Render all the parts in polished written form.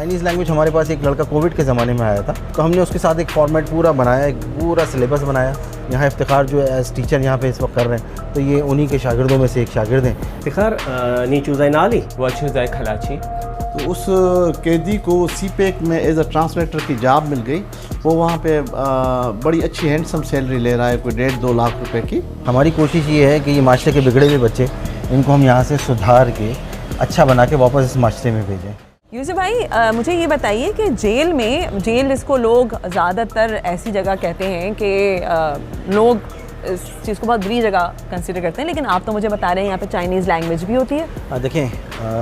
Chinese language हमारे पास एक लड़का कोविड के ज़माने में आया था, तो हमने उसके साथ एक फॉर्मेट पूरा बनाया, एक पूरा सिलेबस बनाया। यहाँ इफ्तिखार जो एज़ टीचर यहाँ पे इस वक्त कर रहे हैं, तो ये उन्हीं के शागिर्दों में से एक शागिर्द हैं। इफ्तिखार नीचू ज़ैनाली वाचू ज़ै खलाची। तो उस कैदी को सीपेक में एज अ ट्रांसलेटर की जॉब मिल गई। वो वहाँ पे बड़ी अच्छी हैंडसम सैलरी ले रहा है, कोई 1.5-2 लाख रुपए की। हमारी कोशिश ये है कि ये माशरे के बिगड़े हुए बच्चे, इनको हम यहाँ से सुधार के अच्छा बना के वापस इस माशरे में भेजें। यूसुफ भाई, मुझे ये बताइए कि जेल जिसको लोग ज़्यादातर ऐसी जगह कहते हैं कि लोग इस चीज़ को बहुत बुरी जगह कंसिडर करते हैं, लेकिन आप तो मुझे बता रहे हैं यहाँ पे चाइनीज़ लैंग्वेज भी होती है। देखें,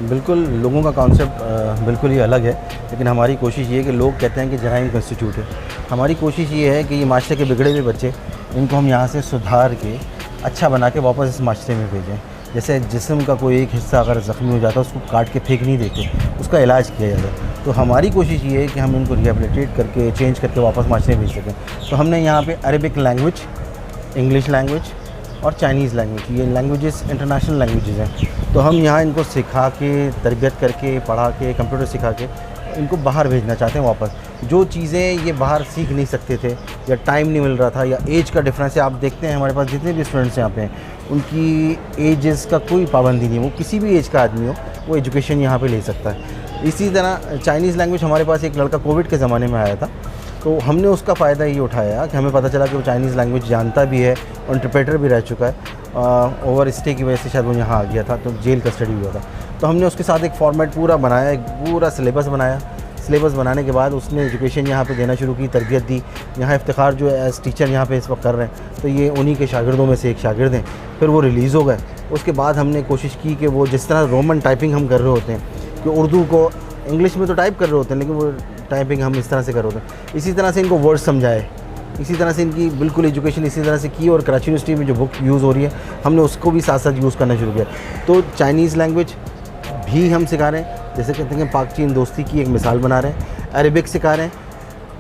बिल्कुल लोगों का कॉन्सेप्ट बिल्कुल ही अलग है, लेकिन हमारी कोशिश ये है कि लोग कहते हैं कि जराइम का इंस्टीट्यूट है। हमारी कोशिश ये है कि ये माशरे के बिगड़े हुए बच्चे, इनको हम यहाँ से सुधार के अच्छा बना के वापस इस माशरे में भेजें। जैसे जिस्म का कोई एक हिस्सा अगर ज़ख्मी हो जाता है, उसको काट के फेंक नहीं देते, उसका इलाज किया जाता है। तो हमारी कोशिश ये है कि हम इनको रिहेबिलिटेट करके चेंज करके वापस माशरे में भेज सकें। तो हमने यहाँ पे अरेबिक लैंग्वेज, इंग्लिश लैंग्वेज और चाइनीज़ लैंग्वेज, ये लैंग्वेजेस इंटरनेशनल लैंग्वेजेस हैं। तो हम यहाँ इनको सिखा के, तरबियत करके, पढ़ा के, कंप्यूटर सिखा के इनको बाहर भेजना चाहते हैं वापस। जो चीज़ें ये बाहर सीख नहीं सकते थे, या टाइम नहीं मिल रहा था, या एज का डिफरेंस है। आप देखते हैं हमारे पास जितने भी स्टूडेंट्स यहाँ पे हैं, उनकी एजेस का कोई पाबंदी नहीं, वो किसी भी एज का आदमी हो वो एजुकेशन यहाँ पे ले सकता है। इसी तरह चाइनीज़ लैंग्वेज हमारे पास एक लड़का कोविड के ज़माने में आया था, तो हमने उसका फ़ायदा ये उठाया कि हमें पता चला कि वो चाइनीज़ लैंग्वेज जानता भी है और इंटरप्रेटर भी रह चुका है। ओवर स्टे की वजह से शायद वो यहाँ आ गया था, तो जेल कस्टडी हुआ था। तो हमने उसके साथ एक फॉर्मेट पूरा बनाया, एक पूरा सिलेबस बनाया। सिलेबस बनाने के बाद उसने एजुकेशन यहाँ पे देना शुरू की, तरबियत दी। यहाँ इफ्तिखार जो एज़ टीचर यहाँ पे इस वक्त कर रहे हैं, तो ये उन्हीं के शागिर्दों में से एक शागिर्द हैं। फिर वो रिलीज़ हो गए। उसके बाद हमने कोशिश की कि वो जिस तरह रोमन टाइपिंग हम कर रहे होते हैं, कि उर्दू को इंग्लिश में तो टाइप कर रहे होते हैं, लेकिन वो टाइपिंग हम इस तरह से कर रहे होते हैं, इसी तरह से इनको वर्ड समझाए, इसी तरह से इनकी बिल्कुल एजुकेशन इसी तरह से की। और कराची यूनिवर्सिटी में जो बुक यूज़ हो रही है, हमने उसको भी साथ साथ यूज़ करना शुरू किया। तो चाइनीज़ लैंग्वेज भी हम सिखा रहे हैं, जैसे कहते हैं पाक चीन दोस्ती की एक मिसाल बना रहे हैं। अरेबिक सिखा रहे हैं,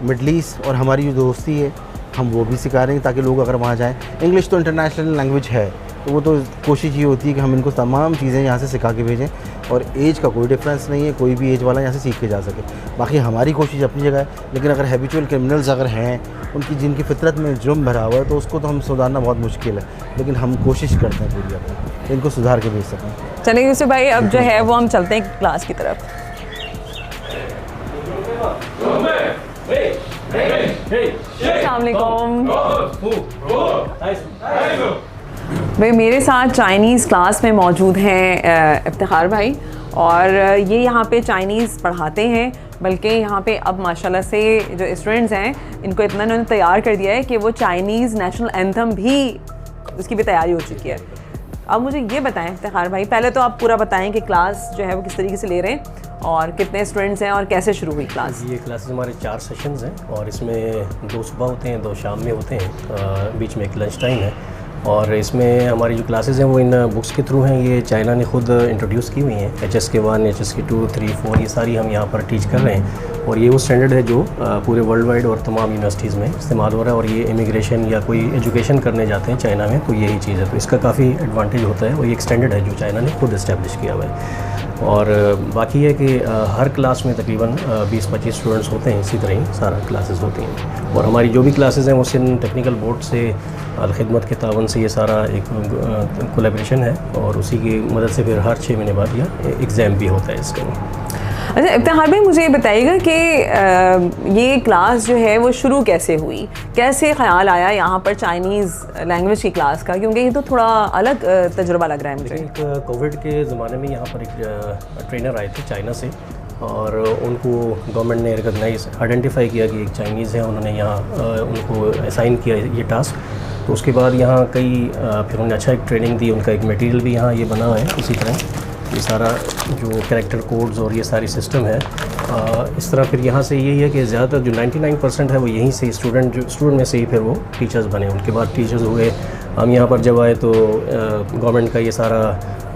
मिडल ईस्ट और हमारी जो दोस्ती है हम वो भी सिखा रहे हैं, ताकि लोग अगर वहाँ जाएँ। इंग्लिश तो इंटरनेशनल लैंग्वेज है, तो वो तो कोशिश ये होती है कि हम इनको तमाम चीज़ें यहाँ से सिखा के भेजें, और एज का कोई डिफरेंस नहीं है, कोई भी एज वाला यहाँ से सीख के जा सके। बाकी हमारी कोशिश अपनी जगह है, लेकिन अगर हैबिचुअल क्रिमिनल्स अगर हैं, उनकी जिनकी फितरत में जुर्म भरा हुआ है, तो उसको तो हम सुधारना बहुत मुश्किल है, लेकिन हम कोशिश करते हैं पूरी अपनी, इनको सुधार के भेज सकें। चलिए यूसुफ भाई, अब जो है वो हम चलते हैं क्लास की तरफ। भाई मेरे साथ चाइनीज़ क्लास में मौजूद हैं इफ्तिखार भाई, और ये यहाँ पे चाइनीज़ पढ़ाते हैं। बल्कि यहाँ पे अब माशाल्लाह से जो स्टूडेंट्स हैं, इनको इतना इन्होंने तैयार कर दिया है कि वो चाइनीज़ नेशनल एंथम भी, उसकी भी तैयारी हो चुकी है। अब मुझे ये बताएं इफ्तिखार भाई, पहले तो आप पूरा बताएं कि क्लास जो है वो किस तरीके से ले रहे हैं और कितने स्टूडेंट्स हैं और कैसे शुरू हुई क्लास। ये क्लासेस हमारे 4 सेशंस हैं, और इसमें 2 सुबह होते हैं, 2 शाम में होते हैं, बीच में एक लंच टाइम है। और इसमें हमारी जो क्लासेस हैं वो इन बुक्स के थ्रू हैं। ये चाइना ने खुद इंट्रोड्यूस की हुई हैं, HSK 1, HSK 2, 3, 4, ये सारी हम यहाँ पर टीच कर रहे हैं। और ये वो स्टैंडर्ड है जो पूरे वर्ल्ड वाइड और तमाम यूनिवर्सिटीज़ में इस्तेमाल हो रहा है। और ये इमिग्रेशन या कोई एजुकेशन करने जाते हैं चाइना में, तो यही चीज़ है, तो इसका काफ़ी एडवांटेज होता है। और ये एक स्टैंडर्ड है जो चाइना ने खुद इस्टेब्लिश किया हुआ है। और बाकी है कि हर क्लास में तकरीबन 20-25 स्टूडेंट्स होते हैं, इसी तरह ही सारा क्लासेस होती हैं। और हमारी जो भी क्लासेस हैं वो सिंध टेक्निकल बोर्ड से, अल-खिदमत के तावन से, ये सारा एक कोलैबोरेशन है, और उसी की मदद से फिर हर 6 महीने बाद यह एग्ज़ाम भी होता है इसका। अच्छा इफ्तिखार भाई, मुझे ये बताइएगा कि ये क्लास जो है वो शुरू कैसे हुई, कैसे ख्याल आया यहाँ पर चाइनीज़ लैंग्वेज की क्लास का, क्योंकि ये तो थोड़ा अलग तजुर्बा लग रहा है मुझे। एक कोविड के ज़माने में यहाँ पर एक ट्रेनर आए थे चाइना से, और उनको गवर्नमेंट ने रिकॉग्नाइज आइडेंटिफाई किया कि एक चाइनीज़ है, उन्होंने यहाँ उनको असाइन किया ये टास्क। तो उसके बाद यहाँ कई फिर उन्होंने अच्छा एक ट्रेनिंग दी, उनका एक मटेरियल भी यहाँ ये बना हुआ है। इसी तरह ये सारा जो कैरेक्टर कोड्स और ये सारी सिस्टम है, इस तरह फिर यहाँ से यही है कि ज़्यादातर जो 99% है वो यहीं से स्टूडेंट में से ही फिर वो टीचर्स बने। उनके बाद टीचर्स हुए। हम यहाँ पर जब आए तो गवर्नमेंट का ये सारा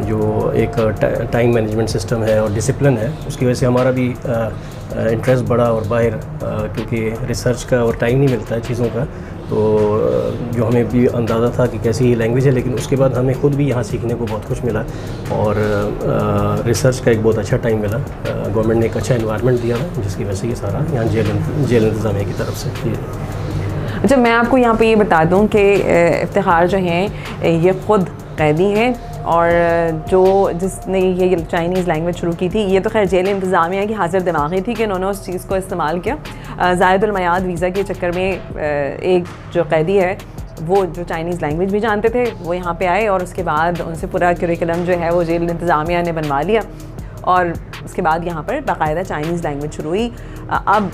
जो एक टाइम मैनेजमेंट सिस्टम है और डिसिप्लिन है, उसकी वजह से हमारा भी इंटरेस्ट बढ़ा। और बाहर क्योंकि रिसर्च का और टाइम नहीं मिलता है चीज़ों का, तो जो हमें भी अंदाज़ा था कि कैसी ये लैंग्वेज है, लेकिन उसके बाद हमें ख़ुद भी यहाँ सीखने को बहुत कुछ मिला और रिसर्च का एक बहुत अच्छा टाइम मिला। गवर्नमेंट ने एक अच्छा एनवायरनमेंट दिया है जिसकी वजह से ये सारा यहाँ जेल इंतज़ामिया की तरफ से ये। अच्छा, मैं आपको यहाँ पे ये बता दूँ कि इफ्तिखार जो हैं ये ख़ुद कैदी हैं और जिसने ये चाइनीज़ लैंग्वेज शुरू की थी, ये तो खैर जेल इंतज़ामिया की हाजिर दिमागी थी कि उन्होंने उस चीज़ को इस्तेमाल किया। ज़ायदुल मयाद वीज़ा के चक्कर में एक जो कैदी है वो जो चाइनीज़ लैंग्वेज भी जानते थे वो यहाँ पे आए और उसके बाद उनसे पूरा करिकुलम जो है वो जेल इंतज़ामिया ने बनवा लिया और उसके बाद यहाँ पर बाकायदा चाइनीज़ लैंग्वेज शुरू हुई। अब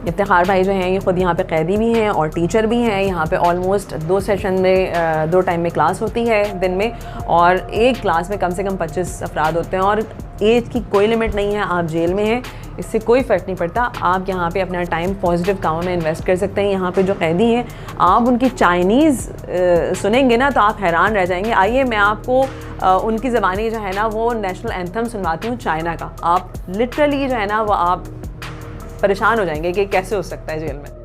इफ्तिखार भाई जो हैं ये ख़ुद यहाँ पे कैदी भी हैं और टीचर भी हैं। यहाँ पे ऑलमोस्ट 2 सेशन में 2 टाइम में क्लास होती है दिन में और एक क्लास में कम से कम 25 अफराद होते हैं और एज की कोई लिमिट नहीं है। आप जेल में हैं, इससे कोई फ़र्क नहीं पड़ता। आप यहाँ पे अपना टाइम पॉजिटिव कामों में इन्वेस्ट कर सकते हैं। यहाँ पे जो कैदी हैं, आप उनकी चाइनीज़ सुनेंगे ना तो आप हैरान रह जाएंगे। आइए मैं आपको उनकी ज़बानी जो है ना वो नेशनल एंथम सुनवाती हूँ चाइना का। आप लिटरली जो है ना वो आप परेशान हो जाएंगे कि कैसे हो सकता है जेल में।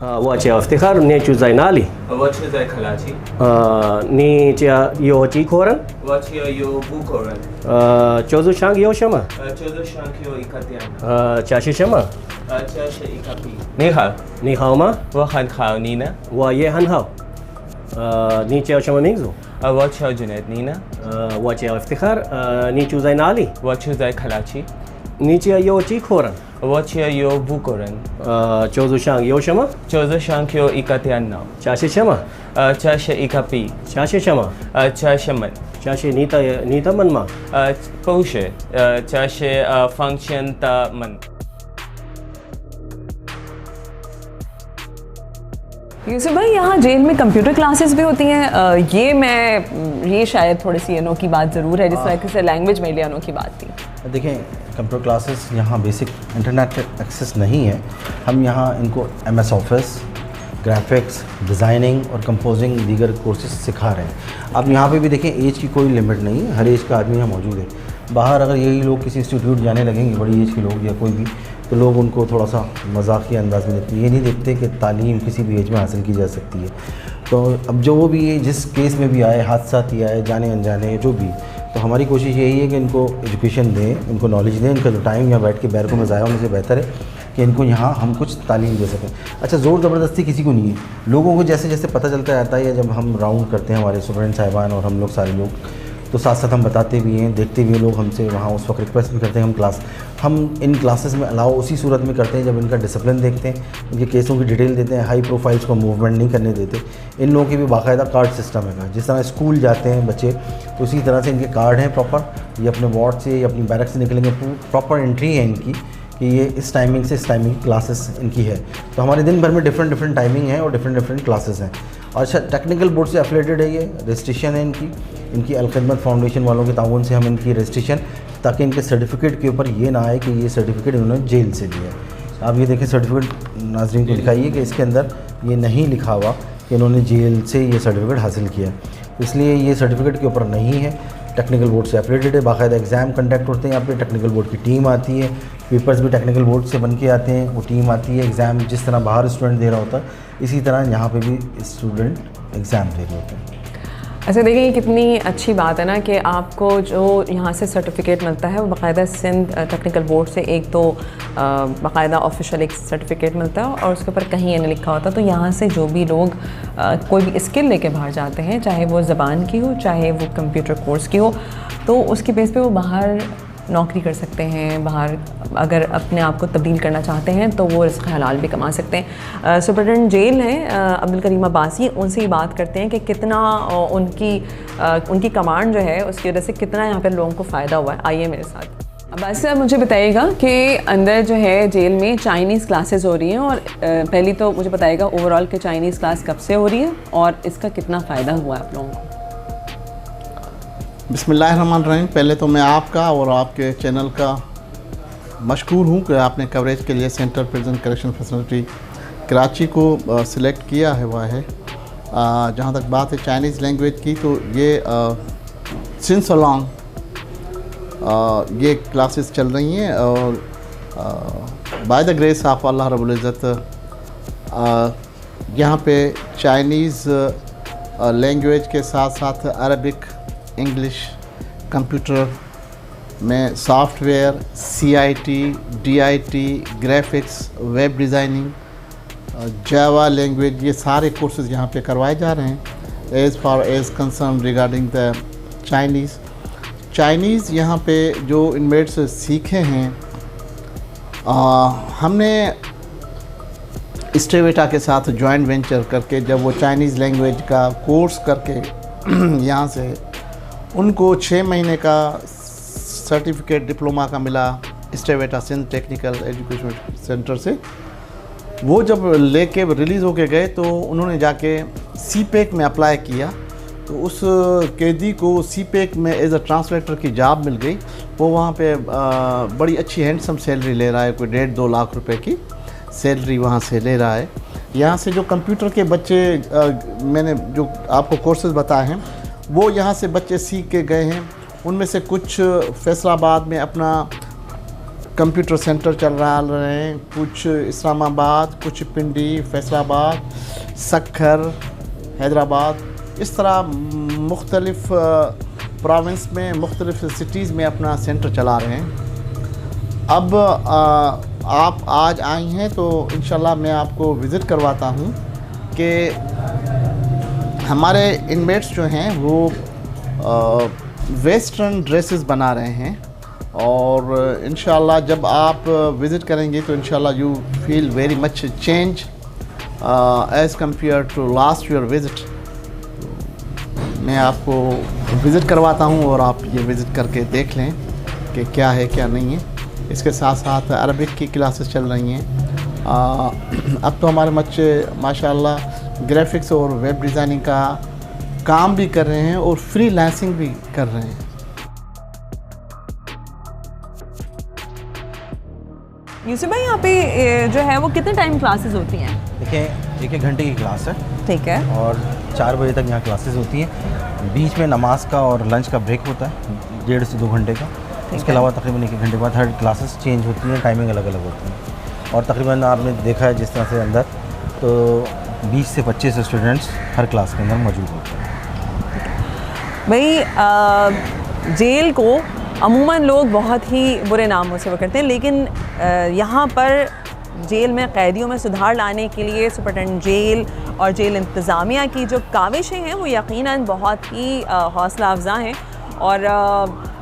Wacha Iftikhar ne chuzai nali. Wacha zai kalachi. Ni cha yo chi koran. Wacha yo bu koran. Chozu shang yo shama. Chozo shankyo ikatiana. Chashi shama. Chashe ikapi. Ni hao. Ni hao ma. Wa han hao nina. Wa ye han hao. Ni cha shama mingzu. Wacha Junaid nina. Wacha Iftikhar ni chuzai nali. Wacha zai kalachi. Ni cha yo chi koran. Wacha yo bu koran. Chozu shang yo shama. Chozo shankyo ikatiana. Chashi shama. Chashe ikapi. Chashi shama. Chashaman. Chashi nita man ma. Poshe. Chashe function ta man. Yusuf भाई, यहाँ jail में computer classes भी होती हैं। ये शायद थोड़ी सी अनोखी बात ज़रूर है, जिस तरह से लैंग्वेज मेरे लिए अनोखी बात थी। देखें, कंप्यूटर क्लासेस यहाँ बेसिक इंटरनेट एक्सेस नहीं है। हम यहाँ इनको MS ऑफिस, ग्राफिक्स, डिज़ाइनिंग और कंपोजिंग दीगर कोर्सेज सिखा रहे हैं। अब यहाँ पे भी देखें, एज की कोई लिमिट नहीं है, हर एज का आदमी यहाँ मौजूद है। बाहर अगर यही लोग किसी इंस्टीट्यूट जाने लगेंगे, बड़ी एज के लोग या कोई भी, तो लोग उनको थोड़ा सा मजाकिया अंदाज में देखते हैं। ये नहीं देखते कि तालीम किसी भी एज में हासिल की जा सकती है। तो अब जो वो भी जिस केस में भी आए, हादसात ही आए, जाने अनजाने जो भी, तो हमारी कोशिश यही है कि इनको एजुकेशन दें, इनको नॉलेज दें। इनका जो टाइम यहाँ बैठ के बैरकों में ज़ाया होने से बेहतर है कि इनको यहाँ हम कुछ तालीम दे सकें। अच्छा, ज़ोर ज़बरदस्ती किसी को नहीं है। लोगों को जैसे जैसे पता चलता रहता है, या जब हम राउंड करते हैं हमारे स्टूडेंट साहिबान और हम लोग सारे लोग, तो साथ साथ हम बताते भी हैं, देखते भी हैं लोग हमसे, वहाँ उस वक्त रिक्वेस्ट भी करते हैं हम इन क्लासेस में अलाउ उसी सूरत में करते हैं जब इनका डिसिप्लिन देखते हैं, इनके केसों की डिटेल देते हैं, हाई प्रोफाइल्स को मूवमेंट नहीं करने देते। इन लोगों की भी बाकायदा कार्ड सिस्टम है। जिस तरह स्कूल जाते हैं बच्चे, तो उसी तरह से इनके कार्ड हैं प्रॉपर। ये अपने वार्ड से या अपनी बैरक से निकलेंगे, प्रॉपर एंट्री है इनकी कि ये इस टाइमिंग से इस टाइमिंग क्लासेस इनकी है। तो हमारे दिन भर में डिफरेंट टाइमिंग है और डिफरेंट क्लासेस हैं। और अच्छा, टेक्निकल बोर्ड से एफिलेटेड है, ये रजिस्ट्रेशन है इनकी अलखदमत फाउंडेशन वालों के ताउन से हम इनकी रजिस्ट्रेशन, ताकि इनके सर्टिफिकेट के ऊपर ये ना आए कि ये सर्टिफिकेट इन्होंने जेल से लिया है। आप ये देखें, सर्टिफिकेट नाज़रीन को दिखाइए कि इसके अंदर ये नहीं लिखा हुआ कि इन्होंने जेल से ये सर्टिफिकेट हासिल किया है, इसलिए ये सर्टिफिकेट के ऊपर नहीं है। टेक्निकल बोर्ड से एफिलेटेड है, बाकायदा एग्ज़ाम कंडक्ट होते हैं यहाँ पे, टेक्निकल बोर्ड की टीम आती है, पेपर्स भी टेक्निकल बोर्ड से बन के आते हैं, वो टीम आती है। एग्ज़ाम जिस तरह बाहर स्टूडेंट दे रहा होता है, इसी तरह यहाँ पे भी स्टूडेंट एग्ज़ाम दे रहे होते हैं। अच्छा, देखिए ये कितनी अच्छी बात है ना कि आपको जो यहाँ से सर्टिफिकेट मिलता है वो बाकायदा सिंध टेक्निकल बोर्ड से एक तो बाकायदा ऑफिशियल एक सर्टिफिकेट मिलता है और उसके ऊपर कहीं ये नहीं लिखा होता। तो यहाँ से जो भी लोग कोई भी स्किल लेके बाहर जाते हैं, चाहे वो ज़बान की हो, चाहे वो कंप्यूटर कोर्स की हो, तो उसकी बेस पे वो बाहर नौकरी कर सकते हैं बाहर, अगर अपने आप को तब्दील करना चाहते हैं तो वो रिज़्क़ हलाल भी कमा सकते हैं। सुपरिटेंडेंट जेल हैं अब्दुल करीम अब्बासी, उनसे ही बात करते हैं कि कितना उनकी कमांड जो है उसकी वजह से कितना यहाँ पर लोगों को फ़ायदा हुआ है। आइए मेरे साथ। अब्बासी साहब मुझे बताइएगा कि अंदर जो है जेल में चाइनीज़ क्लासेस हो रही हैं, और पहली तो मुझे बताइएगा ओवरऑल कि चाइनीज़ क्लास कब से हो रही है और इसका कितना फ़ायदा हुआ है आप लोगों को। बिस्मिल्लाहिर्रहमानिर्रहीम। पहले तो मैं आपका और आपके चैनल का मशकूर हूँ कि आपने कवरेज के लिए centre prison correction facility Karachi को सिलेक्ट किया है हुआ है। जहाँ तक बात है चाइनीज़ लैंग्वेज की, तो ये सिंस अलॉन्ग ये क्लासेस चल रही हैं, और बाय द ग्रेस ऑफ अल्लाह रब्बुल इज़्ज़त यहाँ पे चाइनीज़ लैंग्वेज के साथ साथ अरबिक, इंग्लिश, कंप्यूटर में software, CIT, DIT, graphics, web designing, Java language, ये सारे कोर्सेज़ यहाँ पे करवाए जा रहे हैं। As far as concern regarding the Chinese यहाँ पे जो इनमेट्स सीखे हैं, हमने स्टेवेटा के साथ जॉइंट वेंचर करके जब वो चाइनीज़ लैंग्वेज का कोर्स करके यहाँ से उनको 6 महीने का सर्टिफिकेट डिप्लोमा का मिला स्टेवेटा सिंध टेक्निकल एजुकेशन सेंटर से। वो जब लेके रिलीज़ होके गए तो उन्होंने जाके CPEC में अप्लाई किया, तो उस कैदी को CPEC में एज अ ट्रांसलेटर की जॉब मिल गई। वो वहाँ पे बड़ी अच्छी हैंडसम सैलरी ले रहा है, कोई 1.5-2 लाख रुपए की सैलरी वहाँ से ले रहा है। यहाँ से जो कंप्यूटर के बच्चे मैंने जो आपको कोर्सेज बताए हैं वो यहाँ से बच्चे सीख के गए हैं। उनमें से कुछ फैसलाबाद में अपना कंप्यूटर सेंटर चल रहा है, कुछ इस्लामाबाद, कुछ पिंडी, फैसलाबाद, सक्खर, हैदराबाद, इस तरह मुख्तलिफ़ प्रोविंस में मुख्तलिफ़ सिटीज़ में अपना सेंटर चला रहे हैं। अब आप आज आई हैं तो इंशाल्लाह मैं आपको विज़िट करवाता हूँ कि हमारे इनमेट्स जो हैं वो वेस्टर्न ड्रेसेस बना रहे हैं, और इंशाल्लाह जब आप विज़िट करेंगे तो इंशाल्लाह you feel very much change as compare to last your visit. मैं आपको विज़िट करवाता हूँ और आप ये विज़िट करके देख लें कि क्या है क्या नहीं है। इसके साथ साथ अरबिक की क्लासेस चल रही हैं। अब तो हमारे बच्चे माशाल्लाह ग्राफिक्स और वेब डिज़ाइनिंग का काम भी कर रहे हैं और फ्रीलांसिंग भी कर रहे हैं। यूसुफ भाई यहाँ पे जो है वो कितने टाइम क्लासेस होती हैं? देखिए 1-1 घंटे की क्लास है, ठीक है, और 4 बजे तक यहाँ क्लासेस होती हैं। बीच में नमाज का और लंच का ब्रेक होता है 1.5 से 2 घंटे का। इसके अलावा तकरीबन 1 घंटे बाद हर क्लासेस चेंज होती हैं, टाइमिंग अलग अलग होती हैं। और तकरीबन आपने देखा है जिस तरह से अंदर तो 20 से 25 स्टूडेंट्स हर क्लास के अंदर मौजूद होते हैं। भाई जेल को अमूमन लोग बहुत ही बुरे नामों से वो करते हैं, लेकिन यहाँ पर जेल में कैदियों में सुधार लाने के लिए सुपरिटेंडेंट जेल और जेल इंतज़ामिया की जो काविशें हैं वो यकीनन बहुत ही हौसला अफजा हैं। और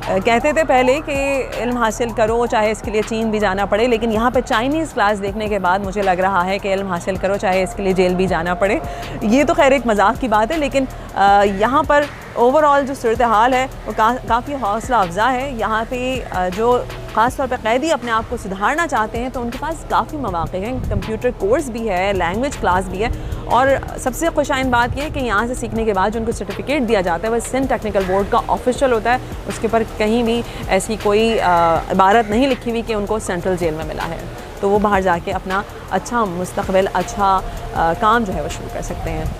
कहते थे पहले कि इल्म हासिल करो चाहे इसके लिए चीन भी जाना पड़े, लेकिन यहाँ पे चाइनीज़ क्लास देखने के बाद मुझे लग रहा है कि इल्म हासिल करो चाहे इसके लिए जेल भी जाना पड़े। ये तो खैर एक मजाक की बात है, लेकिन यहाँ पर ओवरऑल जो सूरत हाल है वो काफ़ी हौसला अफजा है। यहाँ पे जो ख़ास तौर पे कैदी अपने आप को सुधारना चाहते हैं तो उनके पास काफ़ी मौक़े हैं। कंप्यूटर कोर्स भी है, लैंग्वेज क्लास भी है, और सबसे खुशाइन बात यह है कि यहाँ से सीखने के बाद जो उनको सर्टिफिकेट दिया जाता है वह सिंध टेक्निकल बोर्ड का ऑफिशियल होता है। उसके ऊपर कहीं भी ऐसी कोई इबारत नहीं लिखी हुई कि उनको सेंट्रल जेल में मिला है, तो वो बाहर जाके अपना अच्छा मुस्तक़बिल, अच्छा काम जो है वो शुरू कर सकते हैं।